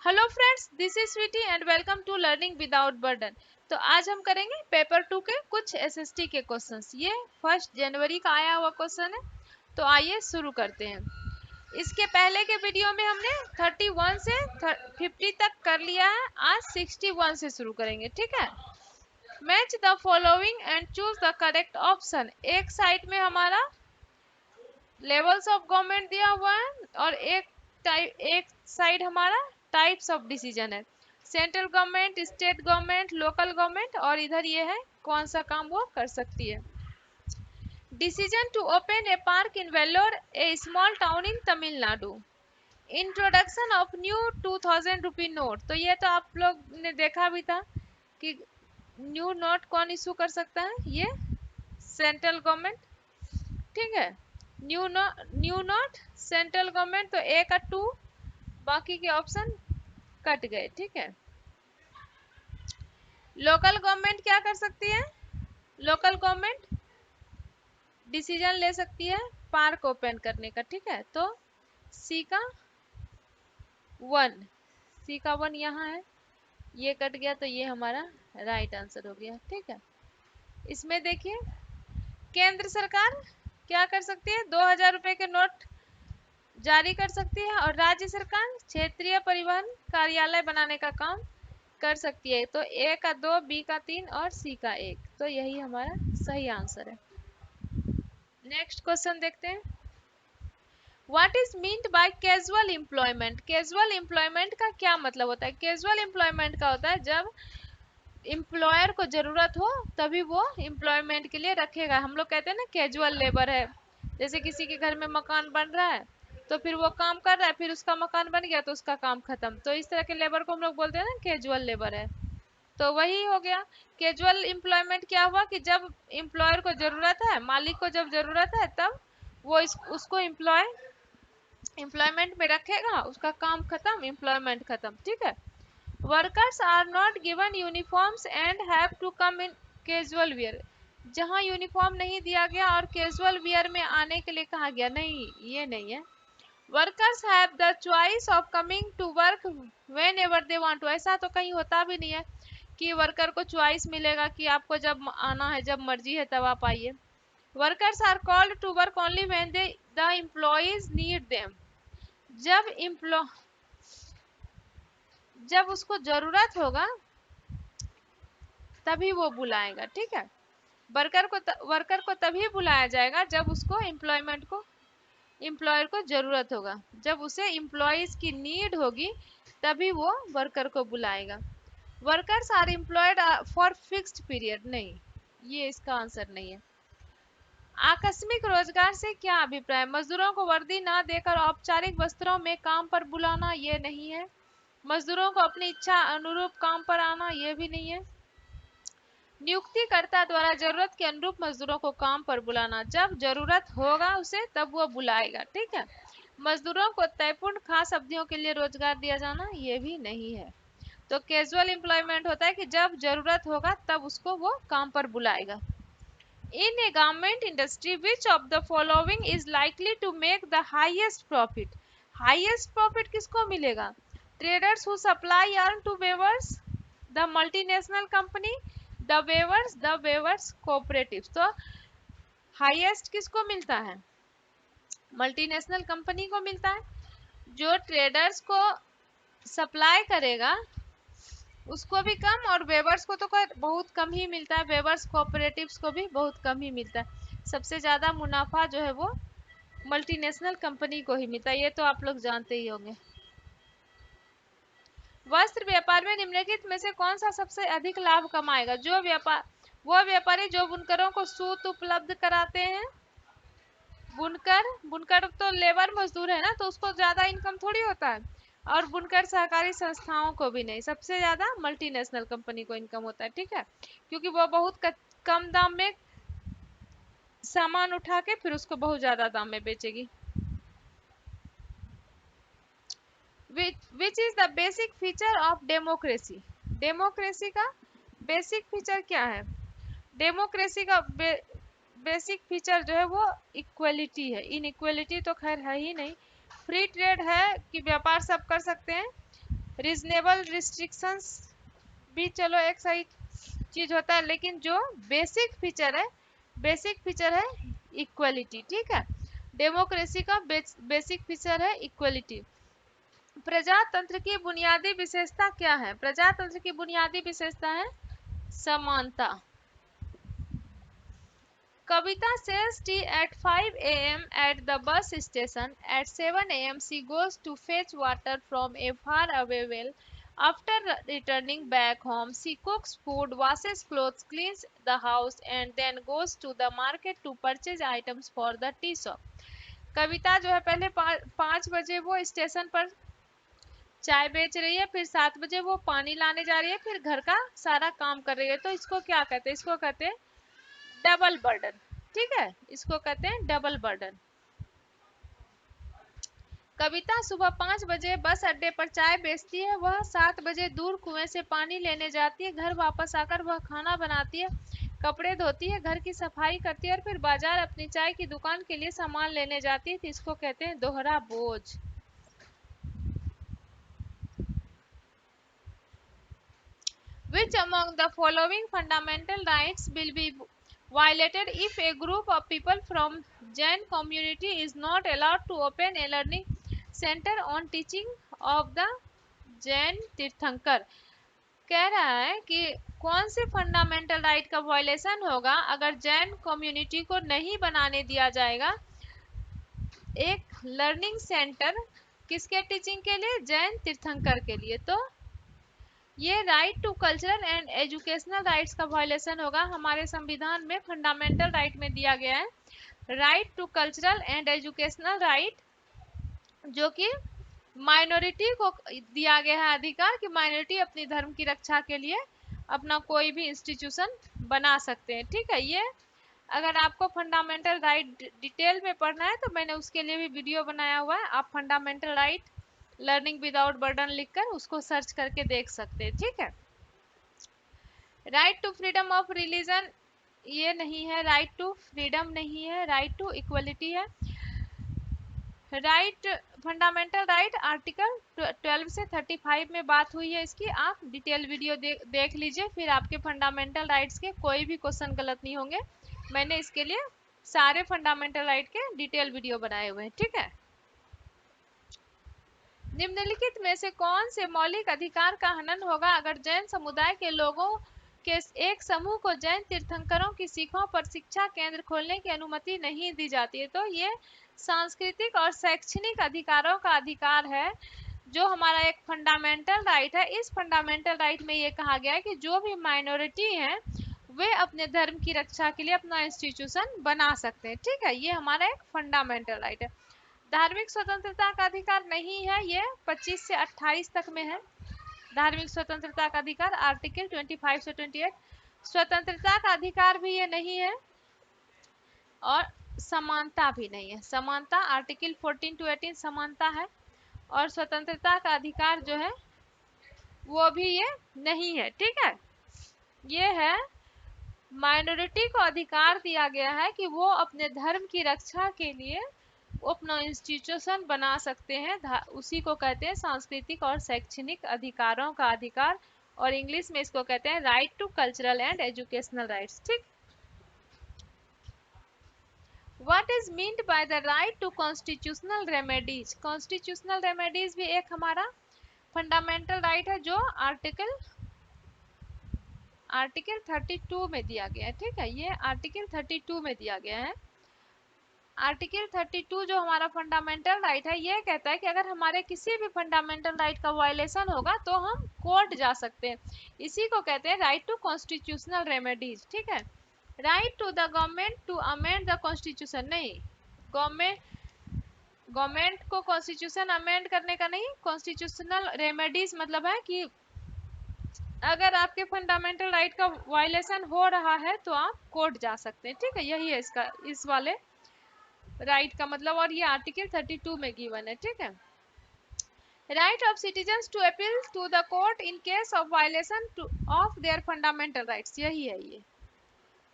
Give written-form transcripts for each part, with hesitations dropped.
Hello friends, this is Sweety and welcome to learning without burden. तो आज हम करेंगे पेपर 2 के कुछ एसएसटी के क्वेश्चंस। ये 1 जनवरी का आया हुआ क्वेश्चन है। तो आइए शुरू करते हैं। इसके पहले के वीडियो में हमने 31 से 50 तक कर लिया है। आज 61 से शुरू करेंगे, ठीक है। Match the following and choose the correct option. एक साइड में हमारा लेवल्स ऑफ गवर्नमेंट दिया हुआ है और एक साइड हमारा टाइप्स ऑफ डिसीजन है। Central government, state government, local government, और इधर ये है कौन सा काम वो कर सकती है। Decision to open a park in Vellore, a small town in Tamil Nadu. Introduction of new 2000 rupee note. तो ये तो आप लोग ने देखा भी था कि न्यू नोट कौन इशू कर सकता है, ये सेंट्रल गवर्नमेंट, ठीक है। न्यू नोट सेंट्रल गवर्नमेंट, तो ए का 2, बाकी के ऑप्शन कट गए, ठीक है। लोकल गवर्नमेंट क्या कर सकती है? लोकल गवर्नमेंट डिसीजन ले सकती है पार्क ओपन करने का, ठीक है। तो सी का 1, सी का 1 यहाँ है, ये कट गया तो ये हमारा राइट आंसर हो गया, ठीक है। इसमें देखिए केंद्र सरकार क्या कर सकती है, 2000 रुपए के नोट जारी कर सकती है और राज्य सरकार क्षेत्रीय परिवहन कार्यालय बनाने का काम कर सकती है। तो ए का 2, बी का 3 और सी का 1, तो यही हमारा सही आंसर है। नेक्स्ट क्वेश्चन देखते हैं। What is meant bye casual employment. Casual employment का क्या मतलब होता है? कैजुअल एम्प्लॉयमेंट का होता है जब एम्प्लॉयर को जरूरत हो तभी वो एम्प्लॉयमेंट के लिए रखेगा। हम लोग कहते हैं ना कैजुअल लेबर है। जैसे किसी के घर में मकान बन रहा है तो फिर वो काम कर रहा है, फिर उसका मकान बन गया तो उसका काम खत्म, तो इस तरह के लेबर को हम लोग बोलते हैं ना कैजुअल लेबर है। तो वही हो गया। कैजुअल एम्प्लॉयमेंट क्या हुआ कि जब एम्प्लॉयर को जरूरत है, मालिक को जब जरूरत है, तब वो उसको एम्प्लॉयमेंट में रखेगा, उसका काम खत्म, एम्प्लॉयमेंट खत्म, ठीक है। Workers are not given uniforms and have to come in casual wear. जहां यूनिफॉर्म नहीं दिया गया और कैजुअल वियर में आने के लिए कहा गया, नहीं ये नहीं है। Workers have the choice of coming to work whenever they want to. ऐसा तो कहीं होता भी नहीं है कि वर्कर को चॉइस मिलेगा कि आपको जब आना है, जब मर्जी है तब आप आइए। Workers are called to work only when the employees need them. जब जब उसको जरूरत होगा तभी वो बुलाएगा, ठीक है। वर्कर को तभी बुलाया जाएगा जब उसको एम्प्लॉयर को जरूरत होगा। जब उसे एम्प्लॉइज की नीड होगी तभी वो वर्कर को बुलाएगा। Workers are employed for fixed period, नहीं, ये इसका आंसर नहीं है। आकस्मिक रोजगार से क्या अभिप्राय? मजदूरों को वर्दी न देकर औपचारिक वस्त्रों में काम पर बुलाना, ये नहीं है। मजदूरों को अपनी इच्छा अनुरूप काम पर आना, ये भी नहीं है। नियुक्तिकर्ता द्वारा जरूरत के अनुरूप मजदूरों को काम पर बुलाना, जब जरूरत होगा उसे तब वो बुलाएगा, ठीक है। मजदूरों को तयपूर्ण खास अवधियों के लिए रोजगार दिया जाना, ये भी नहीं है। तो कैजुअल एम्प्लॉयमेंट होता है कि जब जरूरत होगा तब उसको वो काम पर बुलाएगा। In a garment industry which of the following is likely to make the highest profit. Highest profit किसको मिलेगा? Traders who supply yarn to weavers, the multinational company, the weavers cooperative. तो हाईएस्ट किसको मिलता है? मल्टीनेशनल कंपनी को मिलता है। जो ट्रेडर्स को सप्लाई करेगा उसको भी कम, और वेवर्स को तो बहुत कम ही मिलता है। वेवर्स कोऑपरेटिव्स को भी बहुत कम ही मिलता है। सबसे ज्यादा मुनाफा जो है वो मल्टीनेशनल कंपनी को ही मिलता है, ये तो आप लोग जानते ही होंगे। वस्त्र व्यापार में निम्नलिखित में से कौन सा सबसे अधिक लाभ कमाएगा? वो व्यापारी जो बुनकरों को सूत उपलब्ध कराते हैं। बुनकर तो लेबर मजदूर है ना, तो उसको ज्यादा इनकम थोड़ी होता है। और बुनकर सहकारी संस्थाओं को भी नहीं, सबसे ज्यादा मल्टीनेशनल कंपनी को इनकम होता है, ठीक है। क्योंकि वो बहुत कम दाम में सामान उठा के फिर उसको बहुत ज्यादा दाम में बेचेगी। Which is the basic feature of democracy. Democracy का बेसिक फीचर क्या है? डेमोक्रेसी का बेसिक फीचर जो है वो इक्वलिटी है। इनइक्वलिटी तो खैर है ही नहीं। फ्री ट्रेड है कि व्यापार सब कर सकते हैं। रीजनेबल रिस्ट्रिक्शंस भी चलो एक सही चीज होता है, लेकिन जो बेसिक फीचर है, बेसिक फीचर है इक्वलिटी, ठीक है। डेमोक्रेसी का बेसिक फीचर है इक्वलिटी। प्रजातंत्र की बुनियादी विशेषता क्या है? प्रजातंत्र की बुनियादी विशेषता है समानता। Kavita sells tea at 5 a.m. at the bus station. At 7 a.m. she goes to fetch water from a faraway well. After returning back home, she cooks food, washes clothes, cleans the house, and then goes to the market to purchase items for the tea shop. कविता जो है पहले 5 बजे वो station पर चाय बेच रही है, फिर 7 बजे वो पानी लाने जा रही है, फिर घर का सारा काम कर रही है। तो इसको क्या कहते हैं? इसको कहते हैं डबल बर्डन, ठीक है, इसको कहते हैं डबल बर्डन। कविता सुबह 5 बजे बस अड्डे पर चाय बेचती है, वह 7 बजे दूर कुएं से पानी लेने जाती है, घर वापस आकर वह खाना बनाती है, कपड़े धोती है, घर की सफाई करती है और फिर बाजार अपनी चाय की दुकान के लिए सामान लेने जाती है। तो इसको कहते हैं दोहरा बोझ। Which among the following fundamental rights will be violated if a group of people from Jain community is not allowed to open a learning center on teaching of the Jain तीर्थंकर? कह रहा है कि कौन से फंडामेंटल राइट का violation होगा अगर जैन कम्युनिटी को नहीं बनाने दिया जाएगा एक लर्निंग सेंटर, किसके टीचिंग के लिए? जैन तीर्थंकर के लिए। तो ये right to cultural and educational rights का वायलेशन होगा। हमारे संविधान में फंडामेंटल राइट में दिया गया है right to cultural and educational right, जो कि माइनॉरिटी को दिया गया है अधिकार कि माइनॉरिटी अपनी धर्म की रक्षा के लिए अपना कोई भी इंस्टीट्यूशन बना सकते हैं, ठीक है। ये अगर आपको फंडामेंटल राइट डिटेल में पढ़ना है तो मैंने उसके लिए भी वीडियो बनाया हुआ है, आप fundamental right learning without burden लिखकर उसको सर्च करके देख सकते हैं, ठीक है। Right to freedom of religion ये नहीं है, राइट टू फ्रीडम नहीं है, राइट टू इक्वलिटी है। राइट फंडामेंटल राइट आर्टिकल 12 से 35 में बात हुई है इसकी, आप डिटेल वीडियो देख लीजिए, फिर आपके फंडामेंटल राइट्स के कोई भी क्वेश्चन गलत नहीं होंगे। मैंने इसके लिए सारे फंडामेंटल राइट के डिटेल वीडियो बनाए हुए हैं, ठीक है। निम्नलिखित में से कौन से मौलिक अधिकार का हनन होगा अगर जैन समुदाय के लोगों के एक समूह को जैन तीर्थंकरों की सीखों पर शिक्षा केंद्र खोलने की अनुमति नहीं दी जाती है? तो ये सांस्कृतिक और शैक्षणिक अधिकारों का अधिकार है, जो हमारा एक फंडामेंटल राइट है। इस फंडामेंटल राइट में ये कहा गया है कि जो भी माइनॉरिटी हैं वे अपने धर्म की रक्षा के लिए अपना इंस्टीट्यूशन बना सकते हैं, ठीक है। ये हमारा एक फंडामेंटल राइट है। धार्मिक स्वतंत्रता का अधिकार नहीं है, ये 25 से 28 तक में है। धार्मिक स्वतंत्रता का अधिकार आर्टिकल 25 से 28। स्वतंत्रता का अधिकार भी ये नहीं है और समानता भी नहीं है। समानता आर्टिकल 14 to 18 समानता है, और स्वतंत्रता का अधिकार जो है वो भी ये नहीं है, ठीक है। ये है माइनॉरिटी को अधिकार दिया गया है कि वो अपने धर्म की रक्षा के लिए वो अपना इंस्टीट्यूशन बना सकते हैं, उसी को कहते हैं सांस्कृतिक और शैक्षणिक अधिकारों का अधिकार, और इंग्लिश में इसको कहते हैं right to cultural and educational rights, ठीक। What is meant by the right to constitutional remedies? Constitutional remedies भी एक हमारा फंडामेंटल राइट है, जो आर्टिकल 32 में दिया गया है, ठीक है। ये आर्टिकल 32 में दिया गया है। आर्टिकल 32 जो हमारा फंडामेंटल राइट है, ये कहता है कि अगर हमारे किसी भी फंडामेंटल राइट का वायलेशन होगा तो हम कोर्ट जा सकते हैं। इसी को कहते हैं राइट टू कॉन्स्टिट्यूशनल रेमेडीज, ठीक है। Right to the government to amend the constitution नहीं, गवर्नमेंट को कॉन्स्टिट्यूशन अमेंड करने का नहीं। कॉन्स्टिट्यूशनल रेमेडीज मतलब है कि अगर आपके फंडामेंटल राइट का वायलेशन हो रहा है तो आप कोर्ट जा सकते हैं, ठीक है। यही है इसका इस वाले राइट का मतलब, और ये आर्टिकल 32 में गिवन है, ठीक है। Right of citizens to appeal to the court in case of violation of their fundamental rights, यही है ये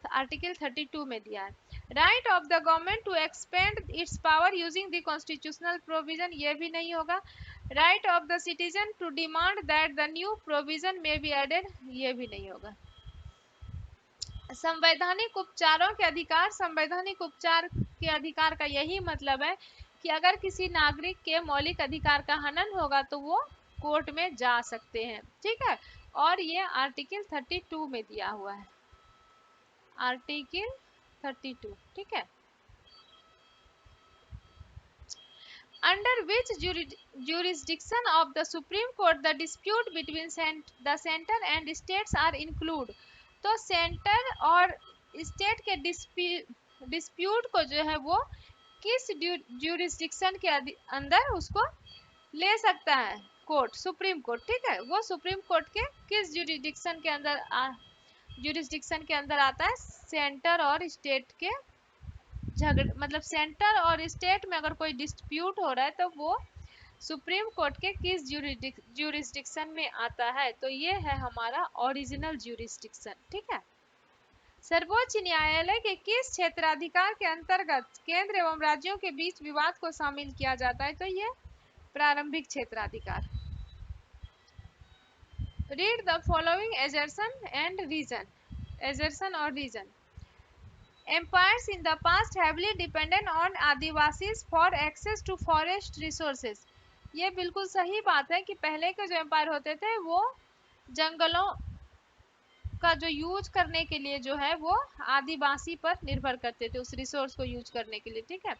आर्टिकल 32 में दिया है। Right of the government to expand its power using the constitutional provision, ये भी नहीं होगा। Right of the citizen to demand that the new provision may be added, ये भी नहीं होगा। संवैधानिक उपचारों के अधिकार, संवैधानिक उपचार के अधिकार का यही मतलब है कि अगर किसी नागरिक के मौलिक अधिकार का हनन होगा तो वो कोर्ट में जा सकते हैं, ठीक है। और ये आर्टिकल 32 में दिया हुआ है, आर्टिकल 32, ठीक है। Under which jurisdiction of the Supreme Court the dispute between the center and states are include। तो सेंटर और स्टेट के डिस्प्यूट को जो है वो किस ज्यूरिस्डिक्शन के अंदर उसको ले सकता है कोर्ट, सुप्रीम कोर्ट, ठीक है। वो सुप्रीम कोर्ट के किस ज्यूरिस्डिक्शन के अंदर आता है, सेंटर और स्टेट के झगड़े, मतलब सेंटर और स्टेट में अगर कोई डिस्प्यूट हो रहा है तो वो सुप्रीम कोर्ट के किस ज्यूरिस्डिक्शन में आता है, तो ये है हमारा ओरिजिनल ज्यूरिस्डिक्शन, ठीक है। सर्वोच्च न्यायालय के किस क्षेत्राधिकार के अंतर्गत केंद्र एवं राज्यों के बीच विवाद को शामिल किया जाता है, तो ये प्रारंभिक क्षेत्राधिकार। Read the following assertion and reason, assertion और reason. Empires in the past heavily depended on adivasis for access to forest resources। ये बिल्कुल सही बात है कि पहले के जो एम्पायर होते थे वो जंगलों का जो यूज करने के लिए जो है वो आदिवासी पर निर्भर करते थे, उस रिसोर्स को यूज करने के लिए, ठीक है।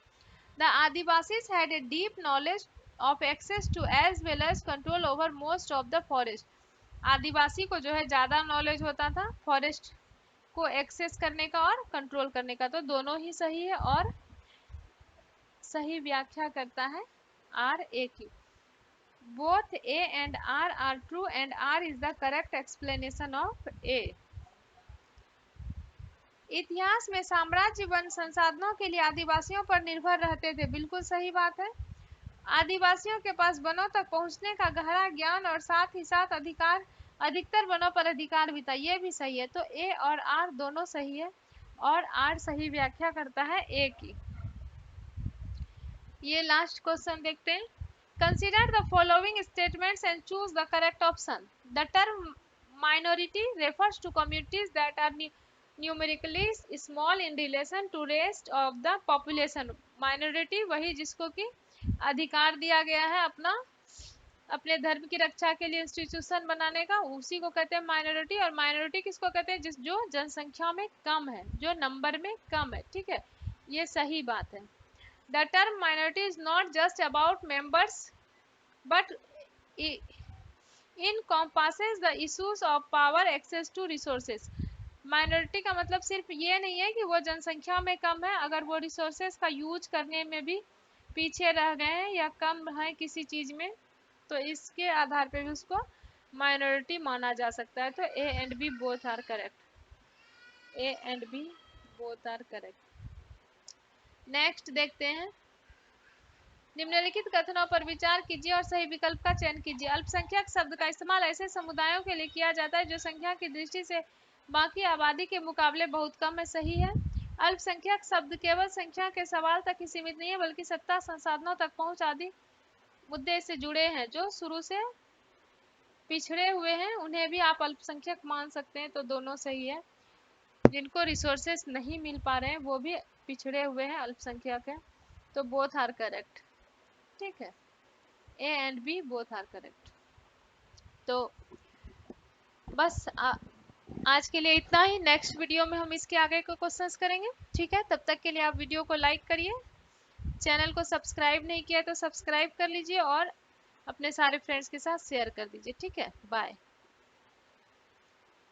The adivasis had a deep knowledge of access to as well as control over most of the forest. Adivasi को जो है ज्यादा नॉलेज होता था फॉरेस्ट को एक्सेस करने का और कंट्रोल करने का, तो दोनों ही सही है और सही व्याख्या करता है आर ए की। Both A and R are true and R is the correct explanation of A. इतिहास में साम्राज्य वन संसाधनों के लिए आदिवासियों पर निर्भर रहते थे, बिल्कुल सही बात है। आदिवासियों के पास वनों तक पहुंचने का गहरा ज्ञान और साथ ही साथ अधिकतर वनों पर अधिकार भी था, ये भी सही है। तो ए और आर दोनों सही है और आर सही व्याख्या करता है ए की। ये लास्ट क्वेश्चन देखते हैं। Consider the following statements and choose the correct option. The term minority refers to communities that are numerically small in relation to rest of the population। minority वही जिसको कि अधिकार दिया गया है अपने धर्म की रक्षा के लिए इंस्टीट्यूशन बनाने का, उसी को कहते हैं माइनॉरिटी। और माइनॉरिटी किसको कहते हैं, जो जनसंख्या में कम है, जो नंबर में कम है, ठीक है। ये सही बात है। The term minority is not just about members but encompasses the issues of power access to resources। Minority का मतलब सिर्फ ये नहीं है कि वो जनसंख्या में कम है, अगर वो रिसोर्सेज का यूज करने में भी पीछे रह गए हैं या कम है किसी चीज में, तो इसके आधार पे भी उसको माइनॉरिटी माना जा सकता है। तो A and B both are correct, A and B both are correct. Next देखते हैं। निम्नलिखित कथनों पर विचार कीजिए और सही विकल्प का चयन कीजिए। अल्पसंख्यक शब्द का इस्तेमाल ऐसे समुदायों के लिए किया जाता है जो संख्या की दृष्टि से बाकी आबादी के मुकाबले बहुत कम है, सही है। अल्पसंख्यक शब्द केवल संख्या के सवाल तक ही सीमित नहीं है बल्कि सत्ता, संसाधनों तक पहुंच आदि मुद्दे से जुड़े हैं। जो शुरू से पिछड़े हुए हैं उन्हें भी आप अल्पसंख्यक मान सकते हैं, तो दोनों सही है। जिनको रिसोर्सेस नहीं मिल पा रहे हैं वो भी पिछड़े हुए हैं, अल्पसंख्यक है, तो बोथ आर करेक्ट, ठीक है। A and B both are correct. तो बस आज के लिए इतना ही। नेक्स्ट वीडियो में हम इसके आगे के क्वेश्चंस करेंगे, ठीक है। तब तक के लिए आप वीडियो को लाइक करिए, चैनल को सब्सक्राइब नहीं किया तो सब्सक्राइब कर लीजिए और अपने सारे फ्रेंड्स के साथ शेयर कर दीजिए, ठीक है। बाय।